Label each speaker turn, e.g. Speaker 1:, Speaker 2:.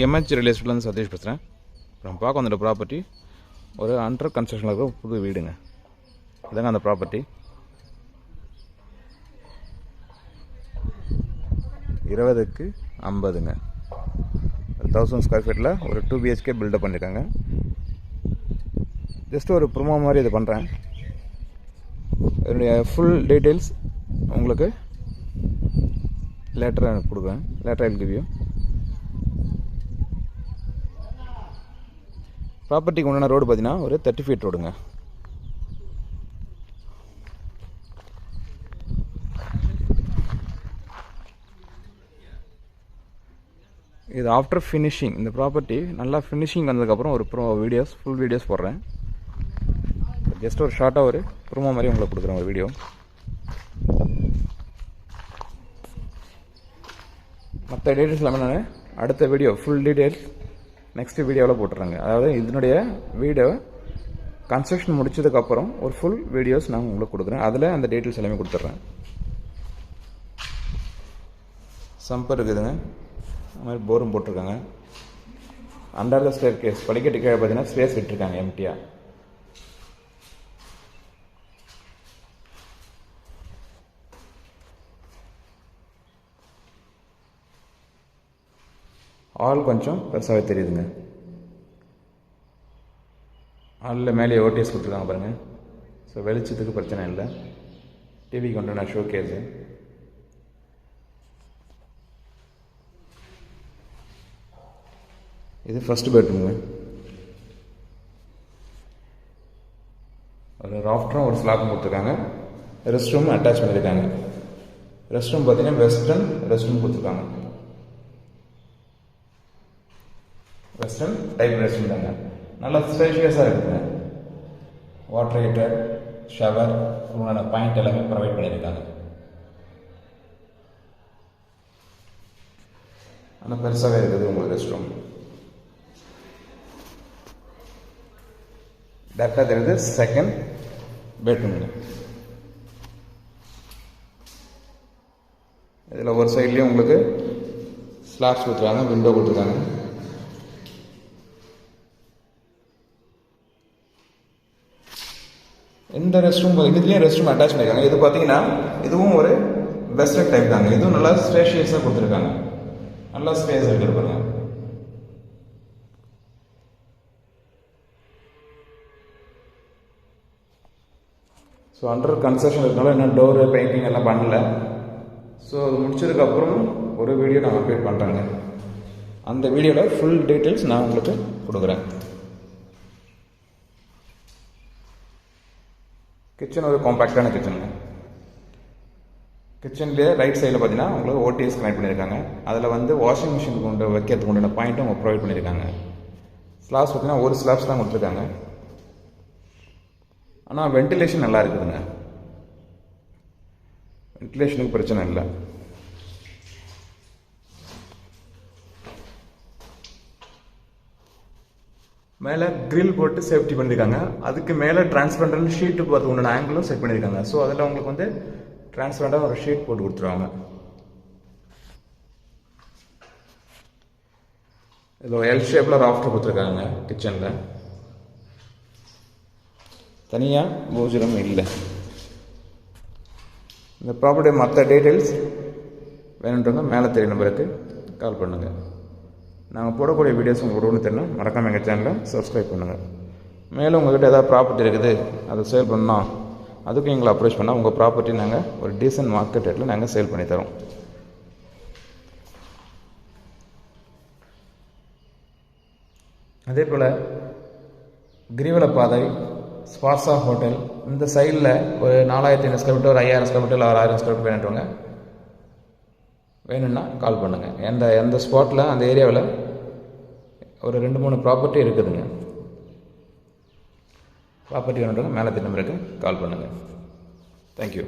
Speaker 1: MH real எஸ்டேட்லேருந்து Satish பேசுகிறேன். அப்புறம் பார்க்க வந்துட்ட ப்ராப்பர்ட்டி ஒரு அண்டர் கன்ஸ்ட்ரக்ஷனில் இருக்க புது வீடுங்க. இதாங்க அந்த ப்ராப்பர்ட்டி. 20க்கு 50ங்க. 1000 ஸ்கொயர் ஃபீட்டில் ஒரு 2 BHK பில்டப் பண்ணியிருக்காங்க. ஜஸ்ட் ஒரு ப்ரோமோ மாதிரி இது பண்ணுறேன். இதனுடைய ஃபுல் டீட்டெயில்ஸ் உங்களுக்கு லேட்டராக கொடுக்குறேன். Later I give you. ப்ராப்பர்ட்டிக்கு உண்டான ரோடு பார்த்தீங்கன்னா ஒரு 30 ஃபீட் ரோடுங்க. இது ஆஃப்டர் ஃபினிஷிங், இந்த ப்ராப்பர்ட்டி நல்லா ஃபினிஷிங் வந்ததுக்கப்புறம் ஒரு ஃபுல் வீடியோஸ் போடுறேன். ஜஸ்ட் ஒரு ஷார்ட்டாக ஒரு ப்ரோமோ மாதிரி உங்களுக்கு கொடுக்குறேன் ஒரு வீடியோ. மற்ற டீட்டெயில்ஸ் எல்லாமே நான் அடுத்த வீடியோ ஃபுல் டீட்டெயில்ஸ் நெக்ஸ்ட் வீடியோவில் போட்டுறாங்க. அதாவது இதனுடைய வீடியோ கன்ஸ்ட்ரக்ஷன் முடிச்சதுக்கப்புறம் ஒரு ஃபுல் வீடியோஸ் நான் உங்களுக்கு கொடுக்குறேன். அதில் அந்த டீட்டெயில்ஸ் எல்லாமே கொடுத்துட்றேன். சம்பர் இருக்குதுங்க, அது மாதிரி போரும் போட்டிருக்காங்க. அண்டர் த ஸ்டேர் கேஸ் படிக்கட்டு கீழே பார்த்தீங்கன்னா ஸ்பேஸ் விட்டுருக்காங்க எம்டியாக. ஆல் கொஞ்சம் பெருசாகவே தெரியுதுங்க. ஆளில் மேலே ஓடிஎஸ் கொடுத்துருக்காங்க பாருங்கள். ஸோ வெளிச்சத்துக்கு பிரச்சனை இல்லை. டிவிக்கு உண்டான ஷோ கேஸு. இது ஃபஸ்ட் பெட்ரூமுங்க. ஒரு ராஃப்டரும் ஒரு ஸ்லாப்பும் கொடுத்துருக்காங்க. ரெஸ்ட் ரூம் அட்டாச் பண்ணியிருக்காங்க. ரெஸ்ட் ரூம் பார்த்தீங்கன்னா வெஸ்டர்ன் ரெஸ்ட் ரூம் கொடுத்துருக்காங்க. வெஸ்டர்ன் டைப் ரெஸ்ட் ரூம் தாங்க. நல்லா ஸ்பேஷியஸாக இருக்குங்க. வாட்டர் ஹீட்டர், ஷவர், உங்களோட பாயிண்ட் எல்லாமே ப்ரொவைட் பண்ணியிருக்காங்க. ஆனால் பெருசாகவே இருக்குது உங்களுக்கு ரெஸ்ட் ரூம். டேரக்டாக தெரியுது செகண்ட் பெட்ரூம்ங்க. இதில் ஒரு சைட்லேயும் உங்களுக்கு ஸ்லாப்ஸ் கொடுத்துருக்காங்க, விண்டோ கொடுத்துருக்காங்க. இந்த ரெஸ்ட் ரூம் இதுலேயும் ரெஸ்ட் ரூம் அட்டாச் பண்ணியிருக்காங்க. இது பார்த்தீங்கன்னா இதுவும் ஒரு வெஸ்டர்ன் டைப் தாங்க. இதுவும் நல்லா ஸ்பேஷியஸாக கொடுத்துருக்காங்க. நல்லா ஸ்பேஸ் இருக்குது பாருங்க. ஸோ அண்டர் கன்ஸ்ட்ரக்ஷன் இருக்கனால இன்னும் டோரு பெயிண்டிங் எல்லாம் பண்ணல. ஸோ அது முடிச்சதுக்கப்புறம் ஒரு வீடியோ நான் அப்டேட் பண்ணுறேங்க. அந்த வீடியோவில் ஃபுல் டீட்டெயில்ஸ் நான் உங்களுக்கு கொடுக்குறேன். கிச்சன் ஒரு காம்பேக்டான கிச்சனுங்க. கிச்சன்லேயே ரைட் சைடில் பார்த்தீங்கன்னா உங்களுக்கு ஓடிஎஸ் கனெக்ட் பண்ணியிருக்காங்க. அதில் வந்து வாஷிங் மிஷின் கொண்டு வைக்கிறதுக்கு உண்டான பாயிண்ட்டும் அவங்க ப்ரொவைட் பண்ணியிருக்காங்க. ஸ்லாப்ஸ் பார்த்தீங்கன்னா ஒரு ஸ்லாப்ஸ் தான் கொடுத்துருக்காங்க. ஆனால் வென்டிலேஷன் நல்லா இருக்குதுங்க. வென்டிலேஷனுக்கு பிரச்சனை இல்லை. மேலே கிரில் போட்டு சேஃப்டி பண்ணியிருக்காங்க. அதுக்கு மேலே டிரான்ஸ்பரண்ட் ஷீட்டு பார்த்து உண்டான ஆங்கிளும் செட் பண்ணியிருக்காங்க. ஸோ அதில் உங்களுக்கு வந்து டிரான்ஸ்பரண்டாக ஒரு ஷீட் போட்டு கொடுத்துருவாங்க. இதில் எல் ஷேப்பில் ராஃப்டர் கொடுத்துருக்காங்க கிச்சனில். தனியாக பூஜரம் இல்லை. இந்த ப்ராப்பர்ட்டி மற்ற டீட்டெயில்ஸ் வேணுன்றவங்க மேலே தெரிய நம்பருக்கு கால் பண்ணுங்கள். நாங்கள் போடக்கூடிய வீடியோஸ் உங்களுக்கு ஒன்று தெரியணும், மறக்காமல் எங்கள் சேனலை சப்ஸ்கிரைப் பண்ணுங்கள். மேலும் உங்கள்கிட்ட ஏதாவது ப்ராப்பர்ட்டி இருக்குது, அதை சேல் பண்ணோம், அதுக்கும் எங்களை அப்ரோச் பண்ணால் உங்கள் ப்ராப்பர்ட்டி நாங்கள் ஒரு டீசன்ட் மார்க்கெட் ரேட்டில் நாங்கள் சேல் பண்ணி தரோம். அதே போல் கிரிவல பாதை, ஸ்பார்சா ஹோட்டல், இந்த சைடில் ஒரு 4500 ஸ்கொயர் ஃபீட், ஒரு 5000 ஸ்கொயர் ஃபீட், ஒரு 1000 ஸ்கொயர் ஃபீட் வேணுன்றவங்க வேணும்னா கால் பண்ணுங்கள். எந்த ஸ்பாட்டில் அந்த ஏரியாவில் ஒரு 2-3 ப்ராப்பர்ட்டி இருக்குதுங்க. ப்ராப்பர்ட்டி வேணுன்றவங்க மேலே நம்பருக்கு கால் பண்ணுங்கள். தேங்க்யூ.